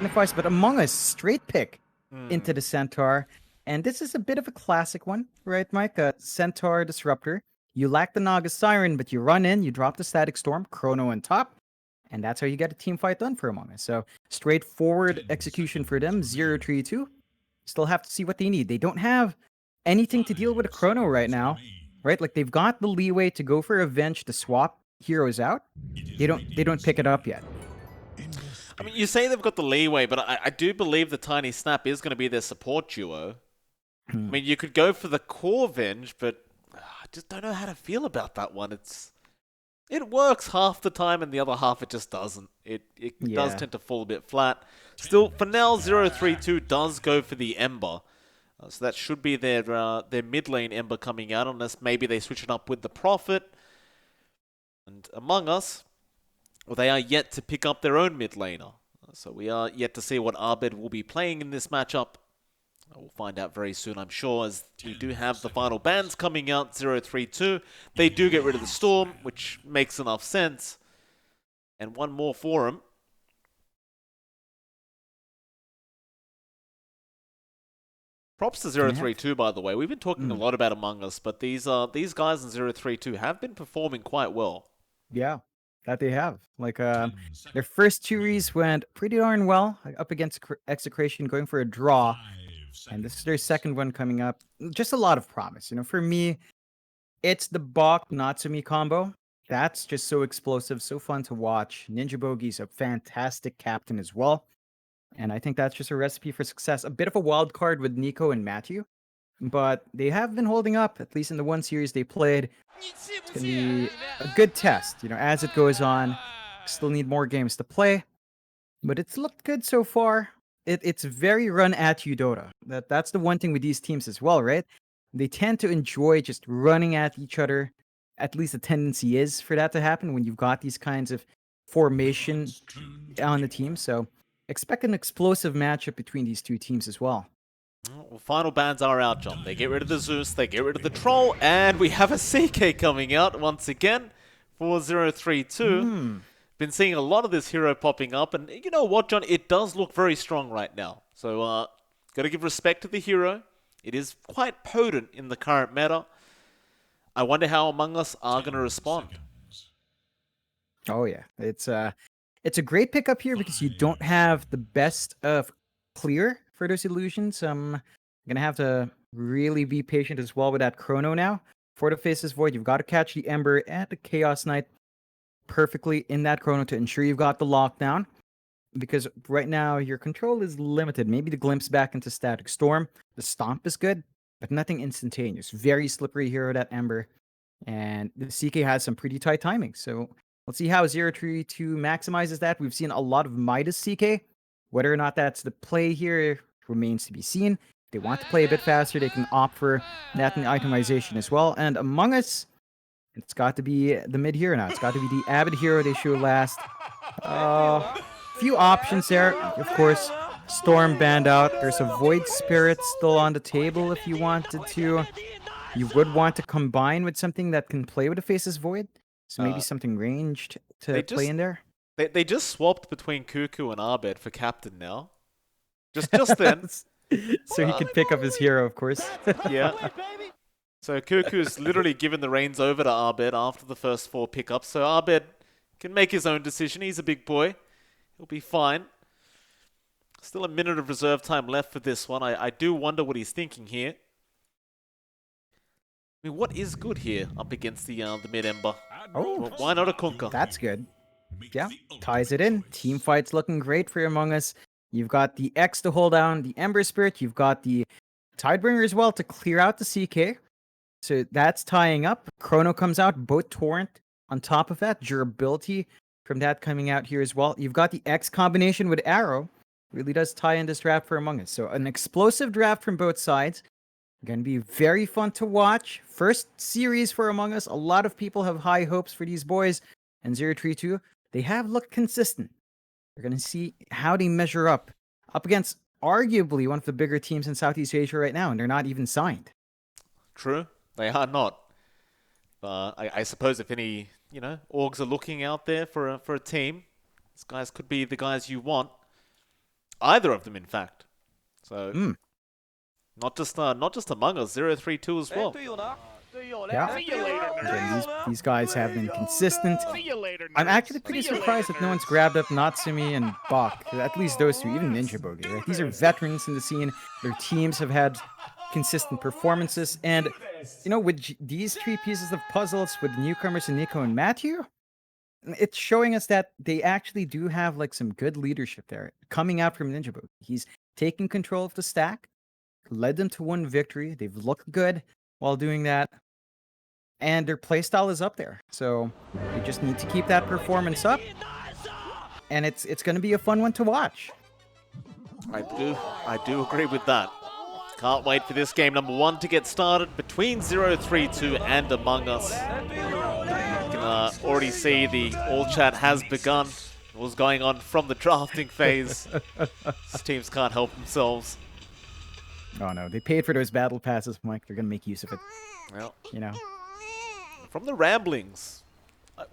Signifies, but Among Us straight pick into the Centaur. And this is a bit of a classic one, right, Mike? Centaur Disruptor. You lack the Naga Siren, but you run in, you drop the Static Storm, Chrono on top, and that's how you get a team fight done for Among Us. So straightforward execution for them, 0-3-2. Still have to see what they need. They don't have anything to deal with a Chrono right now, right? Like they've got the leeway to go for Avenge to swap heroes out. They don't pick it up yet. I mean, you say they've got the leeway, but I do believe the Tiny Snap is going to be their support duo. I mean, you could go for the core Venge, but I just don't know how to feel about that one. It works half the time, and the other half it just doesn't. It does tend to fall a bit flat. Still, for now, 0-3-2 does go for the Ember. So that should be their mid lane Ember coming out, unless maybe they switch it up with the Prophet. And Among Us, well, they are yet to pick up their own mid laner. So we are yet to see what Abed will be playing in this matchup. We'll find out very soon, I'm sure, as we do have the final bans coming out, 0-3-2. They do get rid of the Storm, which makes enough sense. And one more for him. Props to 0-3-2, by the way. We've been talking a lot about Among Us, but these guys in 0-3-2 have been performing quite well. Yeah, that they have. Like their first two rees went pretty darn well up against Execration, going for a draw. And this is their second one coming up. Just a lot of promise. You know, for me, it's the Bach Natsumi combo. That's just so explosive, so fun to watch. Ninja Bogey's a fantastic captain as well. And I think that's just a recipe for success. A bit of a wild card with Nico and Matthew. But they have been holding up, at least in the one series they played. It's going to be a good test, you know, as it goes on. Still need more games to play. But it's looked good so far. It's very run at you Dota. That's the one thing with these teams as well, right? They tend to enjoy just running at each other. At least the tendency is for that to happen when you've got these kinds of formation on the team. So expect an explosive matchup between these two teams as well. Well, final bans are out, John. They get rid of the Zeus, they get rid of the Troll, and we have a CK coming out once again for 0-3-2. Been seeing a lot of this hero popping up, and you know what, John? It does look very strong right now. So, got to give respect to the hero. It is quite potent in the current meta. I wonder how Among Us are going to respond. Oh yeah, it's a great pickup here because you don't have the best of clear for those illusions. I'm gonna have to really be patient as well with that Chrono now. For the Faceless Void, you've got to catch the Ember and the Chaos Knight perfectly in that Chrono to ensure you've got the lockdown. Because right now your control is limited. Maybe the glimpse back into Static Storm. The Stomp is good, but nothing instantaneous. Very slippery hero, that Ember. And the CK has some pretty tight timing. So let's see how 0-3-2 maximizes that. We've seen a lot of Midas CK. Whether or not that's the play here remains to be seen. If they want to play a bit faster, they can opt for that in itemization as well. And Among Us, it's got to be the mid hero now. It's got to be the Avid hero they showed last. Few options there. Of course, Storm banned out. There's a Void Spirit still on the table if you wanted to. You would want to combine with something that can play with the Faceless Void. So maybe something ranged to play in there. They just swapped between Cuckoo and Abed for captain now. Just then. So he could pick up his hero, of course. Yeah. So Cuckoo's literally given the reins over to Abed after the first 4 pickups. So Abed can make his own decision. He's a big boy. He'll be fine. Still a minute of reserve time left for this one. I do wonder what he's thinking here. I mean, what is good here up against the mid-Ember? Oh, well, why not a Kunkka? That's good. Yeah, ties it in. Team fight's looking great for Among Us. You've got the X to hold down the Ember Spirit. You've got the Tidebringer as well to clear out the CK. So that's tying up. Chrono comes out, both Torrent on top of that. Durability from that coming out here as well. You've got the X combination with Arrow. Really does tie in this draft for Among Us. So an explosive draft from both sides. Going to be very fun to watch. First series for Among Us. A lot of people have high hopes for these boys. And 0-3-2, they have looked consistent. We're going to see how they measure up against arguably one of the bigger teams in Southeast Asia right now, and they're not even signed. True, they are not. I suppose if any, orgs are looking out there for a team, these guys could be the guys you want. either of them, in fact. So not just Among Us, zerothreetwo as well. Yeah. Again, these guys have been consistent. I'm actually pretty surprised that no one's grabbed up Natsumi and Bach. At least those two, even Ninja Bogey, right? These are veterans in the scene. Their teams have had consistent performances. And, you know, with these three pieces of puzzles with newcomers and Nico and Matthew, it's showing us that they actually do have like some good leadership there coming out from Ninja Bogey. He's taking control of the stack, led them to one victory. They've looked good while doing that. And their playstyle is up there. So they just need to keep that performance up. And it's going to be a fun one to watch. I do agree with that. Can't wait for this game number 1 to get started between zerothreetwo and Among Us. You can already see the all chat has begun. It was going on from the drafting phase. These teams can't help themselves. Oh no, they paid for those battle passes, Mike. They're going to make use of it. Well, you know. From the ramblings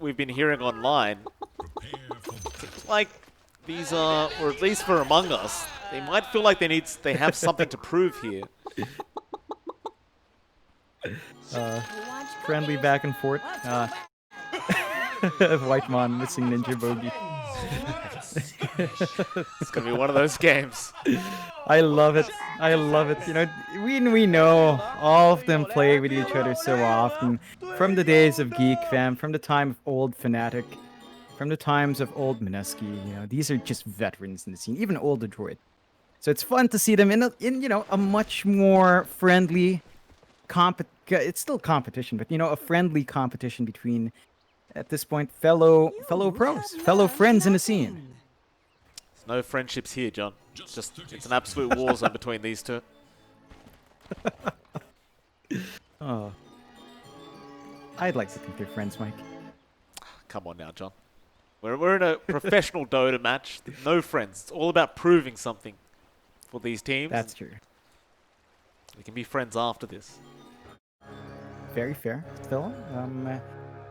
we've been hearing online, seems like these are, or at least for Among Us, they might feel like they have something to prove here. Friendly back and forth. White Mon missing Ninja Bogey. It's gonna be one of those games. I love it. I love it. You know, we know all of them play with each other so often. From the days of Geek Fam, from the time of old Fnatic, from the times of old Mineski, you know, these are just veterans in the scene, even old Detroit. So it's fun to see them in you know, a much more friendly it's still competition, but you know, a friendly competition between, at this point, fellow pros, fellow friends in the scene. There's no friendships here, John. It's an absolute war zone between these two. Oh. I'd like to think they're friends, Mike. Come on now, John. We're in a professional Dota match. No friends. It's all about proving something for these teams. That's true. We can be friends after this. Very fair, Phil.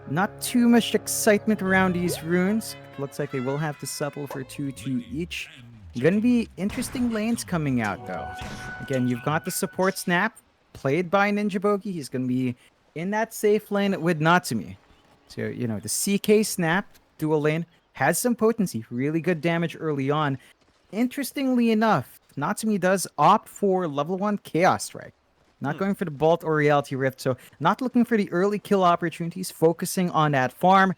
Not too much excitement around these runes. Looks like they will have to settle for 2-2 each. Gonna be interesting lanes coming out, though. Again, you've got the support snap, played by Ninja Bogey. He's gonna be in that safe lane with Natsumi. So, you know, the CK snap, dual lane, has some potency. Really good damage early on. Interestingly enough, Natsumi does opt for level 1 Chaos Strike. Not going for the Bolt or Reality Rift, so not looking for the early kill opportunities, focusing on that farm.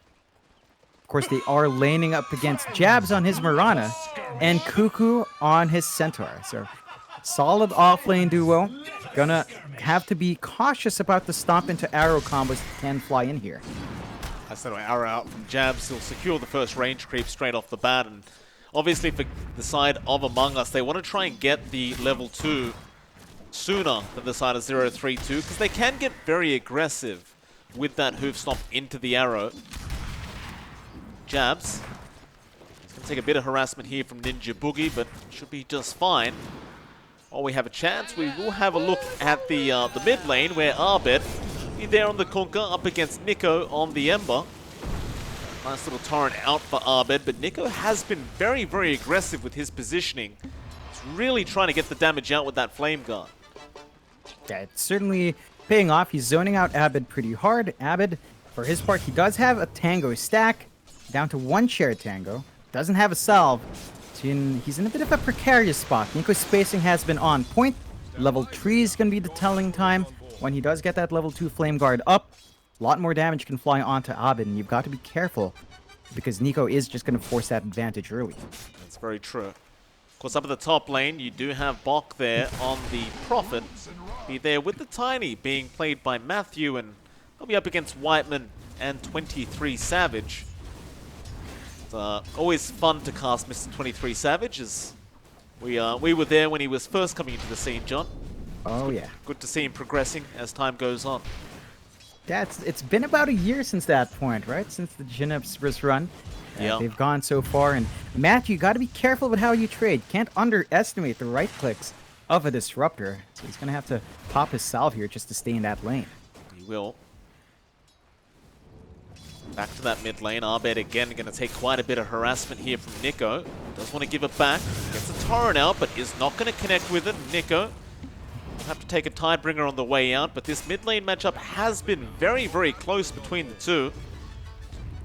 Of course, they are laning up against Jabs on his Mirana and Cuckoo on his Centaur. So, solid off-lane duo. Gonna have to be cautious about the stomp into arrow combos that can fly in here. I said an arrow out from Jabs. He'll secure the first range creep straight off the bat. And obviously for the side of Among Us, they want to try and get the level 2 sooner than the side of zerothreetwo, because they can get very aggressive with that hoof stomp into the arrow. Jabs. He's going to take a bit of harassment here from Ninja Boogie, but should be just fine. While we have a chance, we will have a look at the mid lane, where Arbed is there on the Conker up against Nico on the Ember. Nice little torrent out for Arbed, but Nico has been very, very aggressive with his positioning. He's really trying to get the damage out with that Flame Guard. Yeah, it's certainly paying off. He's zoning out Abed pretty hard. Abed, for his part, he does have a Tango stack, down to 1 shared Tango. Doesn't have a salve. So he's in a bit of a precarious spot. Nico's spacing has been on point. Level 3 is going to be the telling time. When he does get that level 2 Flame Guard up, a lot more damage can fly onto Abed, and you've got to be careful, because Nico is just going to force that advantage early. That's very true. Of course, up at the top lane, you do have Bok there on the Prophet. Be there with the Tiny being played by Matthew, and they'll be up against Whiteman and 23 Savage. It's always fun to cast Mr. 23 Savage, as we were there when he was first coming into the scene, John. Oh, yeah. Good to see him progressing as time goes on. Yeah, it's been about a year since that point, right? Since the Gineps's run. Yeah. They've gone so far. And Matthew, you got to be careful with how you trade. Can't underestimate the right clicks of a Disruptor. So he's going to have to pop his salve here just to stay in that lane. He will. Back to that mid lane. Arbed again going to take quite a bit of harassment here from Nico. Does want to give it back. Gets a torrent out, but is not going to connect with it. Nico will have to take a Tidebringer on the way out, but this mid lane matchup has been very, very close between the two.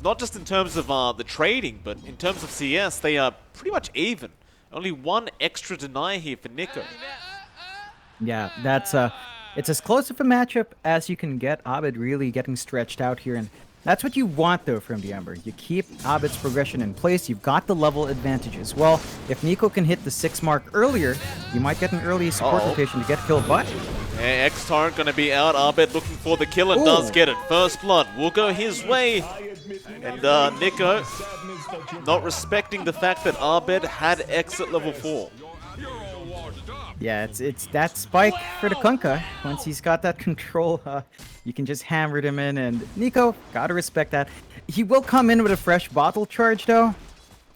Not just in terms of the trading, but in terms of CS, they are pretty much even. Only one extra deny here for Nico. Yeah, that's it's as close of a matchup as you can get. Abed really getting stretched out here, and that's what you want though from the Ember. You keep Abed's progression in place. You've got the level advantage as well. If Nico can hit the 6 mark earlier, you might get an early support rotation to get killed. But X-Torrent going to be out. Abed looking for the kill and does get it. First blood will go his way. And Nico not respecting the fact that Abed had X at level 4. yeah, it's that spike for the Kunkka. Once he's got that control, you can just hammer him in. And Nico, gotta respect that. He will come in with a fresh bottle charge though.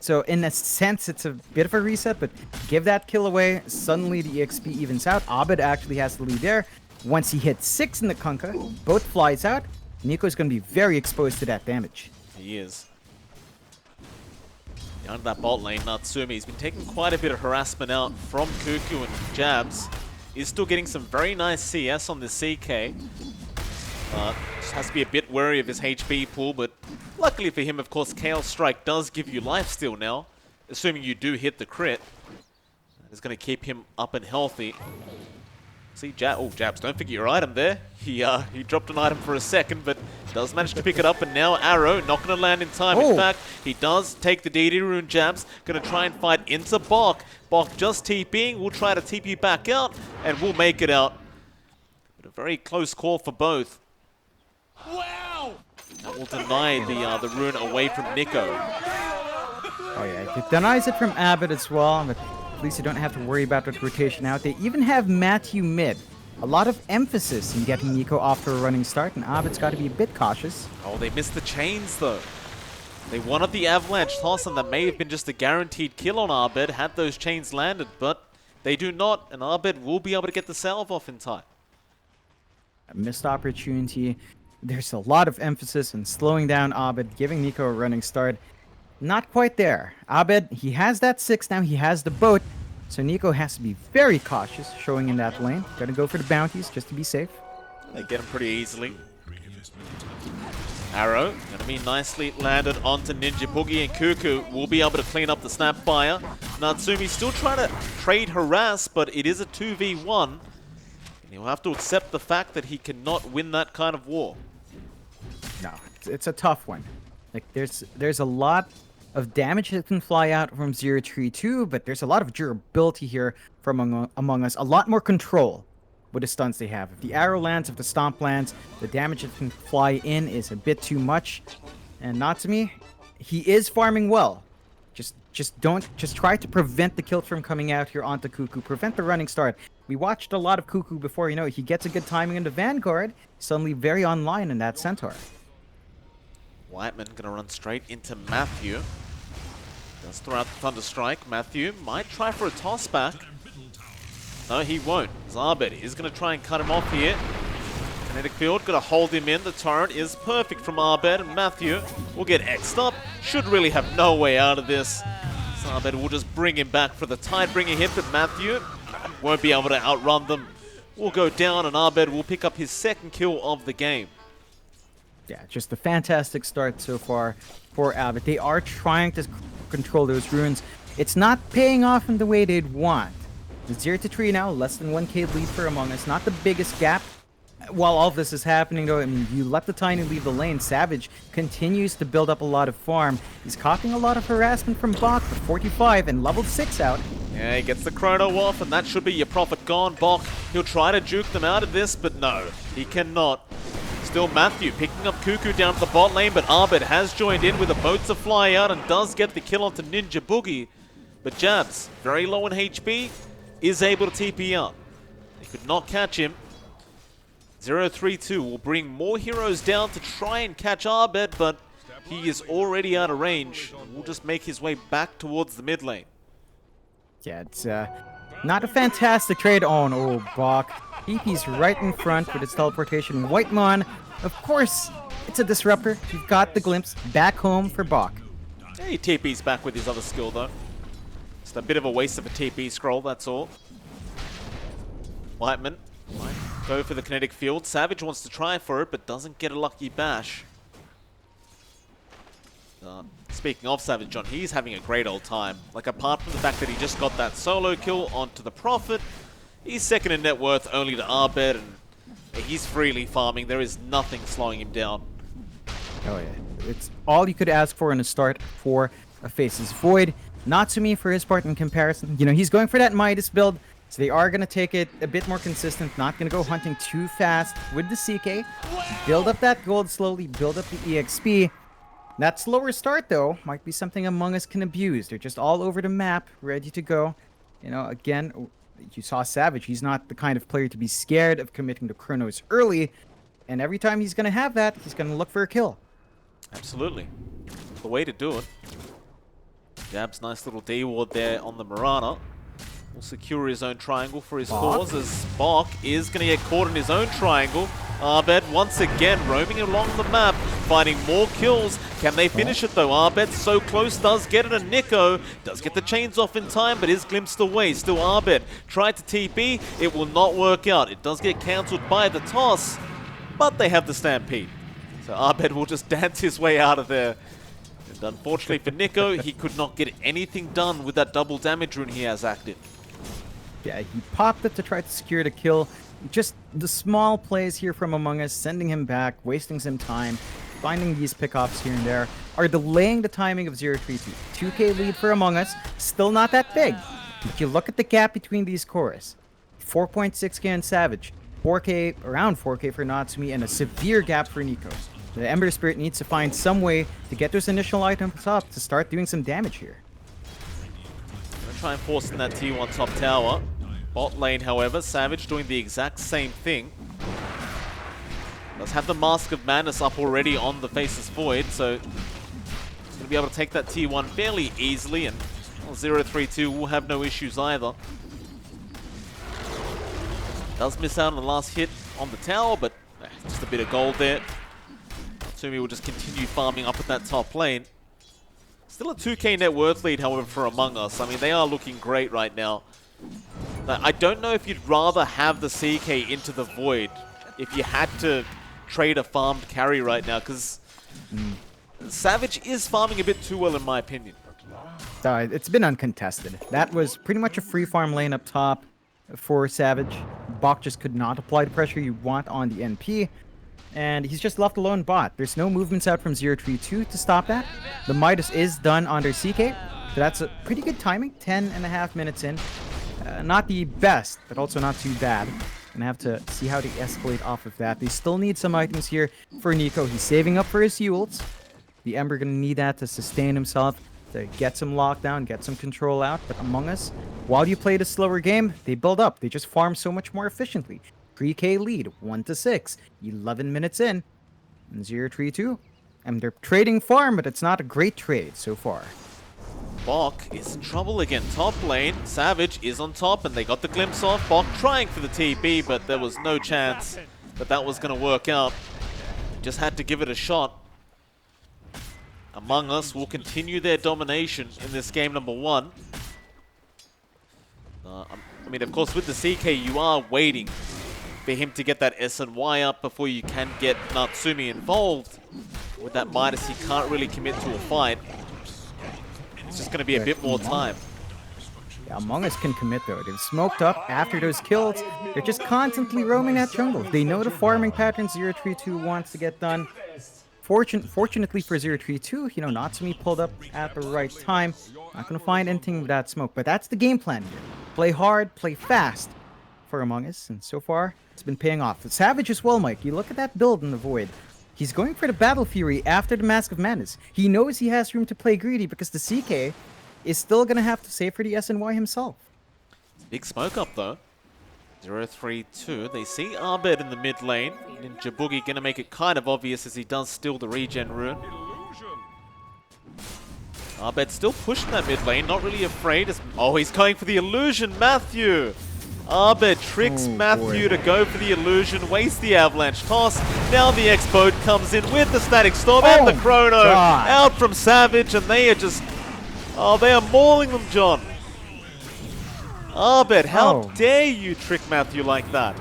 So in a sense, it's a bit of a reset, but give that kill away. Suddenly the EXP evens out. Abed actually has the lead there. Once he hits 6 in the Kunkka, both flies out. Nico's going to be very exposed to that damage. He is. Down that bot lane, Natsumi, he's been taking quite a bit of harassment out from Cuckoo and Jabs. He's still getting some very nice CS on the CK. Just has to be a bit wary of his HP pool, but luckily for him, of course, Chaos Strike does give you lifesteal now, assuming you do hit the crit. It's going to keep him up and healthy. See, Jabs, don't forget your item there. He dropped an item for a second, but does manage to pick it up, and now Arrow not going to land in time. In fact, he does take the DD rune. Jabs going to try and fight into Bok. Bok just TPing. We'll try to TP back out, and we'll make it out. But a very close call for both. Wow! That will deny the rune away from Nico. Oh yeah, it denies it from Abed as well, but at least you don't have to worry about that rotation out. They even have Matthew mid. A lot of emphasis in getting Nico off to a running start, and Abed's got to be a bit cautious. Oh, they missed the chains though. They wanted the avalanche toss, and that may have been just a guaranteed kill on Abed had those chains landed, but they do not, and Abed will be able to get the salve off in time. A missed opportunity. There's a lot of emphasis in slowing down Abed, giving Nico a running start. Not quite there. Abed, he has that 6 now, he has the boat, so Nico has to be very cautious showing in that lane. Gotta go for the bounties just to be safe. They get him pretty easily. Arrow gonna be nicely landed onto Ninja Boogie, and Cuckoo will be able to clean up the Snapfire. Natsumi still trying to trade harass, but it is a 2v1. And he'll have to accept the fact that he cannot win that kind of war. No, it's a tough one. Like there's a lot of damage that can fly out from zerothreetwo, but there's a lot of durability here from Among Us. A lot more control with the stunts they have. If the arrow lands, if the stomp lands, the damage that can fly in is a bit too much. And Natsumi, he is farming well. Just try to prevent the kill from coming out here onto Cuckoo. Prevent the running start. We watched a lot of Cuckoo before. You know, he gets a good timing in the Vanguard. Suddenly very online in that Centaur. Whiteman gonna run straight into Matthew. Does throw out the Thunder Strike. Matthew might try for a toss back. No, he won't. Abed is gonna try and cut him off here. Kinetic Field gonna hold him in. The torrent is perfect from Abed, and Matthew will get X'd up. Should really have no way out of this. Abed will just bring him back for the Tidebringer hit, but Matthew won't be able to outrun them. Will go down, and Abed will pick up his 2nd kill of the game. Yeah, just a fantastic start so far for Abed. They are trying to control those runes. It's not paying off in the way they'd want. The 0-3 now, less than 1k lead for Among Us. Not the biggest gap. While all of this is happening though, I mean, you let the Tiny leave the lane. Savage continues to build up a lot of farm. He's copying a lot of harassment from Bok for 45 and level 6 out. Yeah, he gets the chrono off, and that should be your profit gone. Bok, he'll try to juke them out of this, but no, he cannot. Still Matthew picking up Cuckoo down to the bot lane, but Abed has joined in with a boat to fly out and does get the kill onto Ninja Boogie. But Jabs, very low in HP, is able to TP out. They could not catch him. 0-3-2 will bring more heroes down to try and catch Abed, but he is already out of range. Will just make his way back towards the mid lane. Yeah, it's not a fantastic trade on old Bok. EP's right in front with its teleportation. Whitemon, of course, it's a disruptor. You've got the glimpse back home for Bok. Yeah, he TP's back with his other skill though. Just a bit of a waste of a TP scroll, that's all. Whiteman might go for the kinetic field. Savage wants to try for it, but doesn't get a lucky bash. Speaking of Savage, John, he's having a great old time. Like, apart from the fact that he just got that solo kill onto the Prophet, he's second in net worth only to Abed, and he's freely farming. There is nothing slowing him down. Oh yeah, it's all you could ask for in a start for a Faceless Void. Natsumi, for his part, in comparison, you know, he's going for that Midas build, so they are going to take it a bit more consistent, not going to go hunting too fast with the CK. Build up that gold slowly, build up the EXP. That slower start, though, might be something Among Us can abuse. They're just all over the map, ready to go. You know, again, you saw Savage. He's not the kind of player to be scared of committing to Chronos early. And every time he's going to have that, he's going to look for a kill. Absolutely. The way to do it. Jab's nice little D ward there on the Mirana. Will secure his own triangle for his cause, as Bok is going to get caught in his own triangle. Abed once again roaming along the map, finding more kills. Can they finish it though? Abed so close, does get it, and Nico does get the chains off in time, but is glimpsed away. Still Abed tried to TP, it will not work out. It does get cancelled by the toss, but they have the Stampede. So Abed will just dance his way out of there. And unfortunately for Nico, he could not get anything done with that double damage rune he has active. Yeah, he popped it to try to secure the kill. Just the small plays here from Among Us, sending him back, wasting some time, finding these pickoffs here and there, are delaying the timing of 032. 2k lead for Among Us, still not that big. If you look at the gap between these cores, 4.6k on Savage, 4k, around 4k for Natsumi, and a severe gap for Nico. The Ember Spirit needs to find some way to get those initial items up to start doing some damage here. Gonna try and force in that T1 top tower. Bot lane, however, Savage doing the exact same thing. Does have the Mask of Madness up already on the Faceless Void, so he's going to be able to take that T1 fairly easily, and well, 032 will have no issues either. Does miss out on the last hit on the tower, but just a bit of gold there. Natsumi will just continue farming up at that top lane. Still a 2k net worth lead, however, for Among Us. I mean, they are looking great right now. I don't know if you'd rather have the CK into the Void if you had to trade a farmed carry right now, because Savage is farming a bit too well, in my opinion. It's been uncontested. That was pretty much a free farm lane up top for Savage. Bok just could not apply the pressure you want on the NP, and he's just left alone bot. There's no movements out from 032 to stop that. The Midas is done on their CK, so that's a pretty good timing, 10.5 minutes in. Not the best, but also not too bad. Gonna have to see how they escalate off of that. They still need some items here for Nico. He's saving up for his ults. The Ember gonna need that to sustain himself, to get some lockdown, get some control out. But Among Us, while you play the slower game, they build up. They just farm so much more efficiently. 3k lead, 1-6, 11 minutes in. And 032. And they're trading farm, but it's not a great trade so far. Bok is in trouble again. Top lane, Savage is on top, and they got the glimpse off. Bok trying for the TP, but there was no chance that that was going to work out. Just had to give it a shot. Among Us will continue their domination in this game number 1. I mean, of course, with the CK, you are waiting for him to get that S and Y up before you can get Natsumi involved. With that Midas, he can't really commit to a fight. It's just going to be a bit more time. Yeah, Among Us can commit though. They've smoked up after those kills. They're just constantly roaming that jungle. They know the farming pattern 032 wants to get done. Fortunately for 032, you know, Natsumi pulled up at the right time. Not going to find anything with that smoke, but that's the game plan here. Play hard, play fast for Among Us, and so far, it's been paying off. The Savage as well, Mike. You look at that build in the Void. He's going for the Battle Fury after the Mask of Madness. He knows he has room to play greedy because the CK is still going to have to save for the SNY himself. Big smoke up, though. 032. They see Abed in the mid lane. Ninja Boogie going to make it kind of obvious as he does steal the regen rune. Abed still pushing that mid lane, not really afraid. Oh, he's going for the illusion, Matthew! Abed tricks Matthew to go for the illusion, wastes the avalanche toss. Now the X-Boat comes in with the static storm and the chrono out from Savage, and they are just... Oh, they are mauling them, John. Abed, how Oh. dare you trick Matthew like that?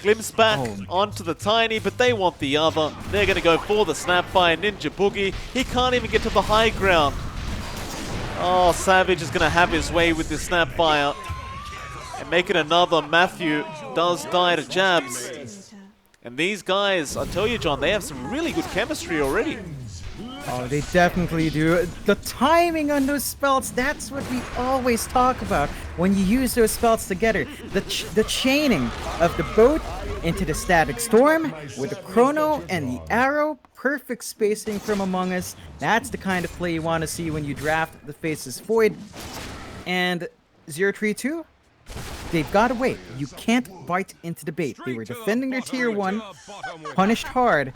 Glimpse back Oh. onto the Tiny, but they want the other. They're going to go for the Snapfire Ninja Boogie. He can't even get to the high ground. Oh, Savage is going to have his way with this Snapfire. And make it another. Matthew does die to jabs. And these guys, I tell you, John, they have some really good chemistry already. Oh, they definitely do. The timing on those spells, that's what we always talk about when you use those spells together. The chaining of the boat into the static storm with the chrono and the arrow. Perfect spacing from Among Us. That's the kind of play you want to see when you draft the Faceless Void. And zerothreetwo, they've got to wait. You can't bite into the bait. They were defending their tier 1, punished hard.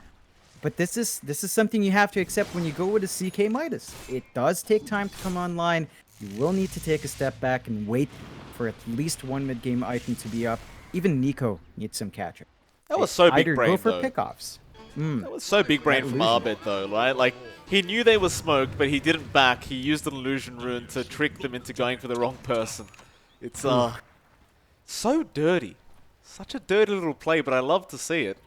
But this is something you have to accept when you go with a CK Midas. It does take time to come online. You will need to take a step back and wait for at least one mid-game item to be up. Even Nico needs some catch-up. That was so big Either brain, go for though. pickoffs. That was so big brain from Abed, though, right? Like, he knew they were smoked, but he didn't back. He used an illusion rune to trick them into going for the wrong person. It's, so dirty. Such a dirty little play, but I love to see it.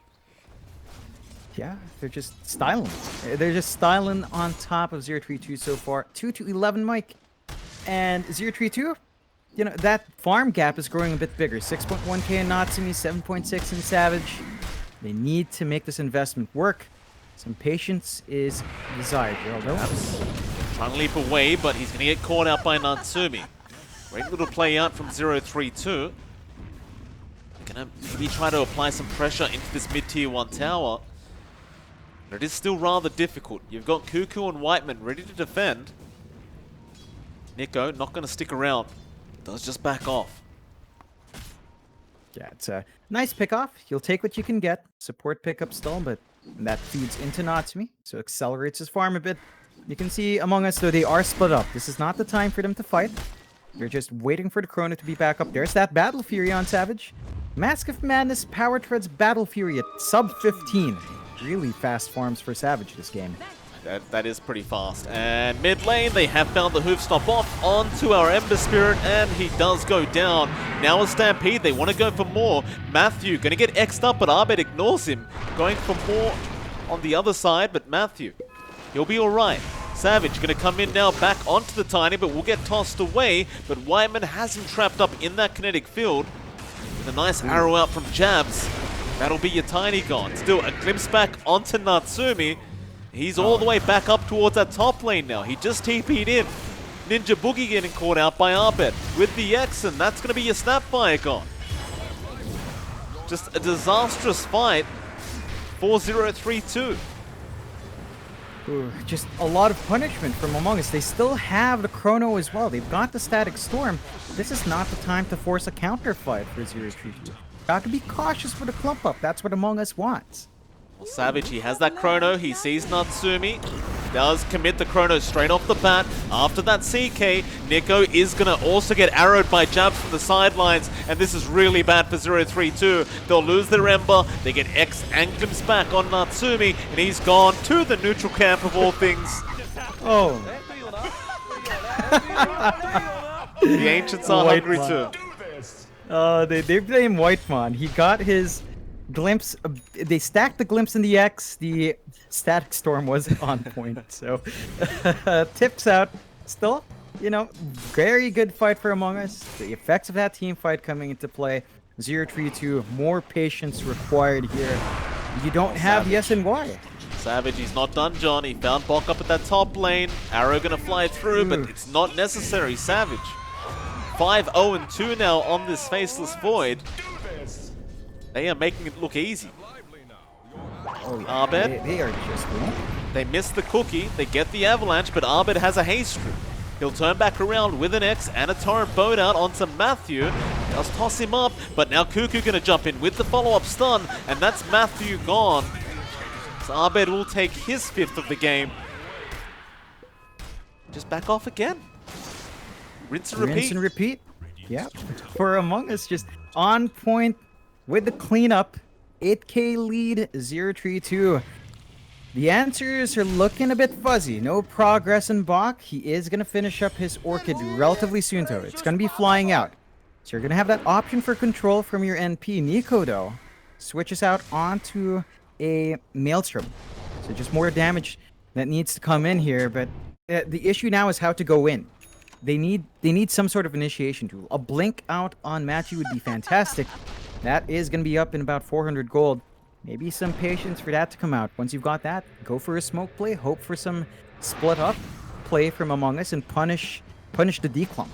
Yeah, they're just styling. They're just styling on top of zerothreetwo so far. 2-11 Mike. And zerothreetwo, you know, that farm gap is growing a bit bigger. 6.1k in Natsumi, 7.6 in Savage. They need to make this investment work. Some patience is desired, Geraldo. Trying to leap away, but he's going to get caught out by Natsumi. Great little play out from zerothreetwo. They're going to maybe try to apply some pressure into this mid-tier 1 tower. But it is still rather difficult. You've got Cuckoo and Whiteman ready to defend. Nico not going to stick around. Does just back off. Yeah, it's a nice pickoff. You'll take what you can get. Support pickup still, but that feeds into Natsumi, so accelerates his farm a bit. You can see Among Us, though, they are split up. This is not the time for them to fight. They're just waiting for the Chrono to be back up. There's that Battle Fury on Savage. Mask of Madness, Power Treads, Battle Fury at sub 15. Really fast farms for Savage this game. That is pretty fast. And mid lane, they have found the hoof stop off onto our Ember Spirit, and he does go down. Now a Stampede, they want to go for more. Matthew going to get X'd up, but Abed ignores him. Going for more on the other side, but Matthew, he'll be alright. Savage going to come in now back onto the Tiny, but will get tossed away. But Whiteman has him trapped up in that kinetic field. With a nice arrow out from Jabs. That'll be your Tiny gone. Still a glimpse back onto Natsumi. He's all the way back up towards that top lane now. He just TP'd in. Ninja Boogie getting caught out by Abed with the X, and that's going to be your Snapfire gone. Just a disastrous fight for zerothreetwo. Ooh, just a lot of punishment from Among Us. They still have the Chrono as well. They've got the Static Storm. This is not the time to force a counter fight for zerothreetwo. Got to be cautious with a clump up. That's what Among Us wants. Well, Savage, he has that Chrono. He sees Natsumi. Does commit the Chrono straight off the bat. After that CK, Nico is going to also get arrowed by Jabs from the sidelines. And this is really bad for zerothreetwo. They'll lose their Ember. They get X and glimpse back on Natsumi. And he's gone to the neutral camp of all things. Oh. The Ancients are hungry too. They blame Whitemon. He got his glimpse. They stacked the glimpse in the X. The Static Storm wasn't on point. So, tips out. Still, you know, very good fight for Among Us. The effects of that team fight coming into play. zerothreetwo, more patience required here. You don't have the SNY. Savage, he's not done, John. He found Bok up at that top lane. Arrow gonna fly through, but it's not necessary. Savage. 5-0-2 now on this Faceless Void. They are making it look easy. Oh, yeah. Abed, They are just winning. they miss the cookie, they get the avalanche, but Abed has a haste route. He'll turn back around with an X and a torrent boat out onto Matthew. Does toss him up, but now Cuckoo gonna jump in with the follow-up stun, and that's Matthew gone. So Abed will take his 5th of the game. Just back off again. Rinse and repeat. Rinse and repeat. Yeah. For Among Us, just on point with the cleanup. 8k lead, zerothreetwo. The answers are looking a bit fuzzy. No progress in Bok. He is going to finish up his Orchid relatively soon, though. It's going to be flying out. So you're going to have that option for control from your NP. Nico, though, switches out onto a Maelstrom. So just more damage that needs to come in here. But the issue now is how to go in. They need some sort of initiation tool. A blink out on Matchy would be fantastic. That is going to be up in about 400 gold. Maybe some patience for that to come out. Once you've got that, go for a smoke play. Hope for some split up play from Among Us and punish the declump.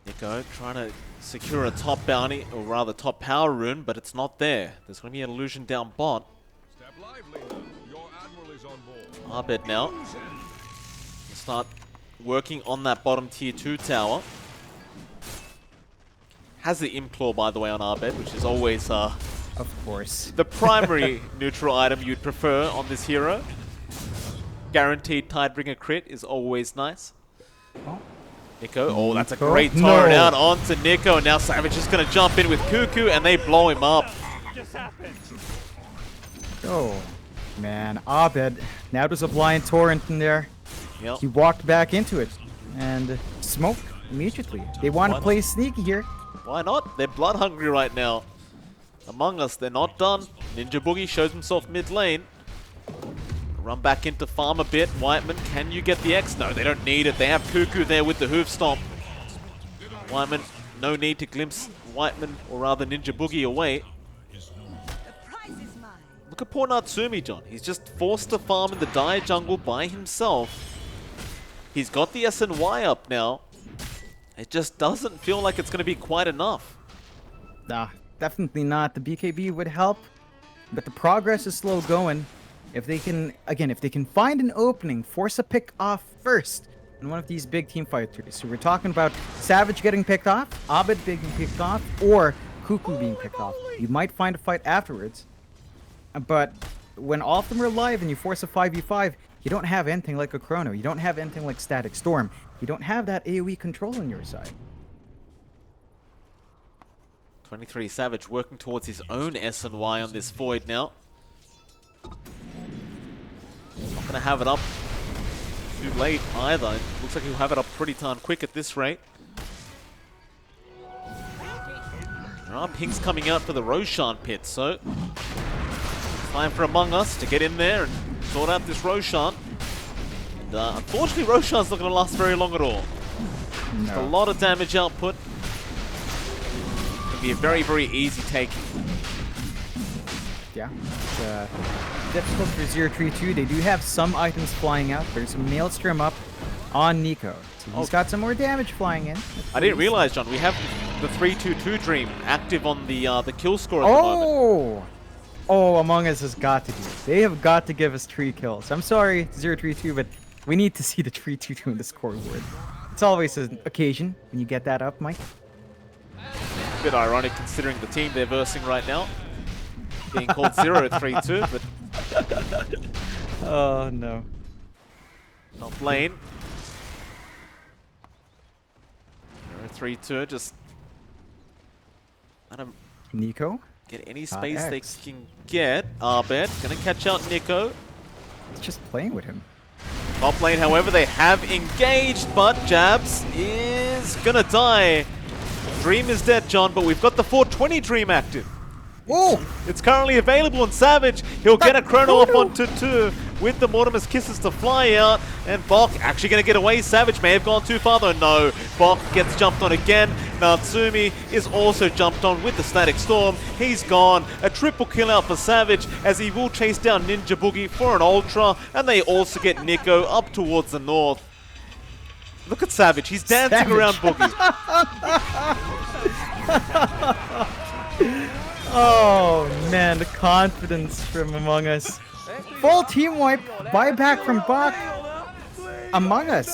Nico trying to secure a top bounty, or rather top power rune, but it's not there. There's going to be an illusion down bot. Arbed now. Start working on that bottom tier 2 tower. Has the Implore, by the way, on Arbed, which is always of course the primary neutral item you'd prefer on this hero. Guaranteed Tidebringer crit is always nice. Nico, oh, that's a great torrent out onto Nico, and now Savage is going to jump in with Cuckoo, and they blow him up. Oh, man, Abed. Now there's a blind torrent in there. Yep. He walked back into it and smoked immediately. They want to play sneaky here. Why not? They're blood hungry right now. Among Us, they're not done. Ninja Boogie shows himself mid lane. Run back into farm a bit. Whiteman, can you get the X? No, they don't need it. They have Cuckoo there with the hoof stomp. Whiteman, no need to glimpse Whiteman, or rather Ninja Boogie, away. Look at poor Natsumi, John. He's just forced to farm in the dire jungle by himself. He's got the SNY up now. It just doesn't feel like it's going to be quite enough. Nah, definitely not. The BKB would help, but the progress is slow going. If they can, again, if they can find an opening, force a pick off first in one of these big team fighters. So we're talking about Savage getting picked off, Abed being picked off, or Cuckoo being picked off. You might find a fight afterwards. But when all of them are alive and you force a 5v5, you don't have anything like a Chrono. You don't have anything like Static Storm. You don't have that AoE control on your side. 23 Savage working towards his own SNY on this Void now. Not going to have it up too late either. It looks like he'll have it up pretty darn quick at this rate. There are pings coming out for the Roshan pit, so time for Among Us to get in there and sort out this Roshan. And unfortunately, Roshan's not going to last very long at all. No. Just a lot of damage output. It'll be a very, very easy take. Yeah, it's difficult for zerothreetwo. They do have some items flying out. There's a Maelstrom up on Nico. So he's got some more damage flying in. I didn't realize, John, we have the 3-2-2 dream active on the kill score at the moment. Oh, Among Us has got to do it. They have got to give us 3 kills. I'm sorry, zerothreetwo, but we need to see the 3-2-2 in the scoreboard. It's always an occasion when you get that up, Mike. A bit ironic considering the team they're versing right now. Being called 0-3-2, but... Oh, no. Top lane. 0-3-2, just... Let him Nico? get any space they can get. Arbed gonna catch out Nico. It's just playing with him. Top lane, however, they have engaged, but Jabs is gonna die. Dream is dead, John, but we've got the 420 Dream active. Oh! It's currently available on Savage. He'll get a Chrono off onto 2 with the Mortimer's Kisses to fly out. And Bok actually going to get away. Savage may have gone too far though. No. Bok gets jumped on again. Natsumi is also jumped on with the Static Storm. He's gone. A triple kill out for Savage as he will chase down Ninja Boogie for an Ultra. And they also get Nico up towards the north. Look at Savage. He's dancing around Boogie. Oh man, the confidence from Among Us. Full team wipe, buyback from Bok. Among Us,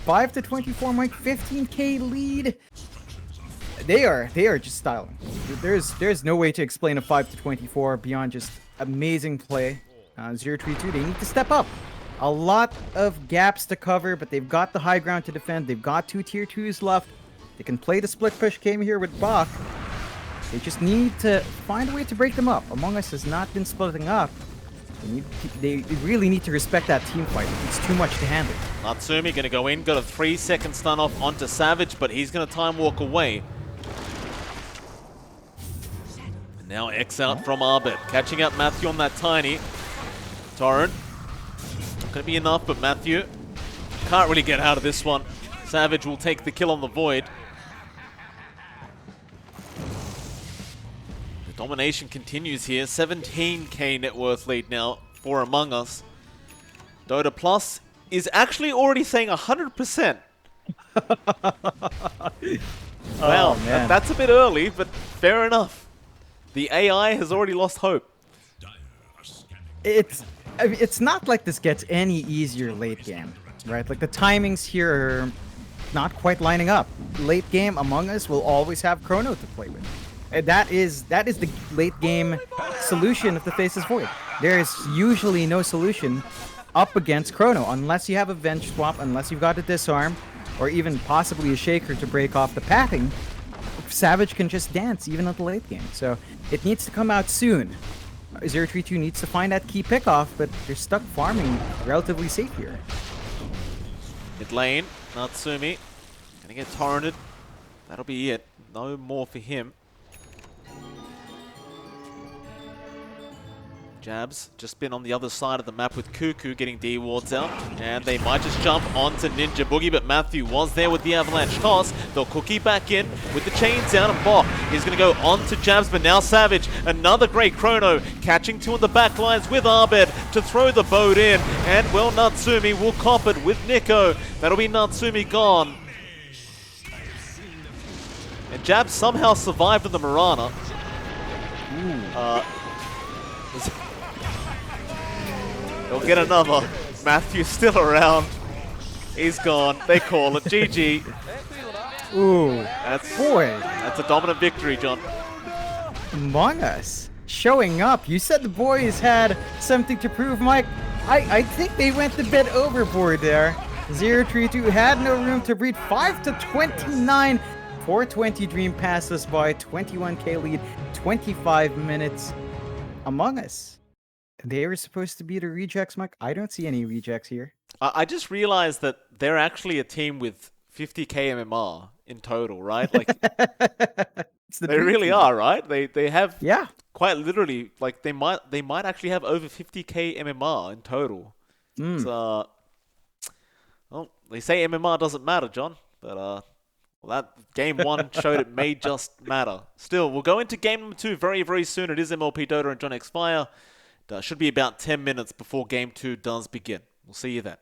5-24, Mike, 15k lead. They are just styling. There's no way to explain a 5-24 beyond just amazing play. zerothreetwo, they need to step up. A lot of gaps to cover, but they've got the high ground to defend. They've got 2 tier 2s left. They can play the split push game here with Bok. They just need to find a way to break them up. Among Us has not been splitting up. They They really need to respect that team fight. It's too much to handle. Natsumi going to go in, got a 3-second stun off onto Savage, but he's going to time walk away. And now X out from Arbit, catching up Matthew on that tiny. Torrent, not going to be enough, but Matthew can't really get out of this one. Savage will take the kill on the Void. The domination continues here. 17k net worth lead now for Among Us. Dota Plus is actually already saying 100%. Wow, that's a bit early, but fair enough. The AI has already lost hope. It's not like this gets any easier late game, right? Like the timings here are not quite lining up. Late game Among Us will always have Chrono to play with. And that is the late game solution of the Faceless Void. There is usually no solution up against Chrono unless you have a Venge Swap, unless you've got a Disarm, or even possibly a Shaker to break off the pathing. Savage can just dance even at the late game. So it needs to come out soon. zerothreetwo needs to find that key pickoff, but they're stuck farming relatively safe here. Mid lane, Natsumi gonna get torrented. That'll be it. No more for him. Jabs just been on the other side of the map with Cuckoo getting D wards out, and they might just jump onto Ninja Boogie, but Matthew was there with the avalanche toss. They'll Cookie back in with the chains down, and Bok is going to go onto Jabs, but now Savage, another great Chrono, catching two on the back lines with Arbed to throw the boat in, and well, Natsumi will cop it with Nico. That'll be Natsumi gone. And Jabs somehow survived with the Mirana. They'll get another. Matthew's still around. He's gone. They call it. GG. Ooh. That's a dominant victory, John. Among Us showing up. You said the boys had something to prove, Mike. I think they went a bit overboard there. zerothreetwo had no room to breathe. 5-29. 420 Dream passes by. 21k lead. 25 minutes. Among Us. They were supposed to be the rejects, Mike. I don't see any rejects here. I just realized that they're actually a team with 50k MMR in total, right? Like they really are, right? They have quite literally, like they might actually have over 50k MMR in total. So, well, they say MMR doesn't matter, John, but well, that game one showed it may just matter. Still, we'll go into game number 2 very, very soon. It is MLP Dota and JohnXFire. Should be about 10 minutes before game 2 does begin. We'll see you then.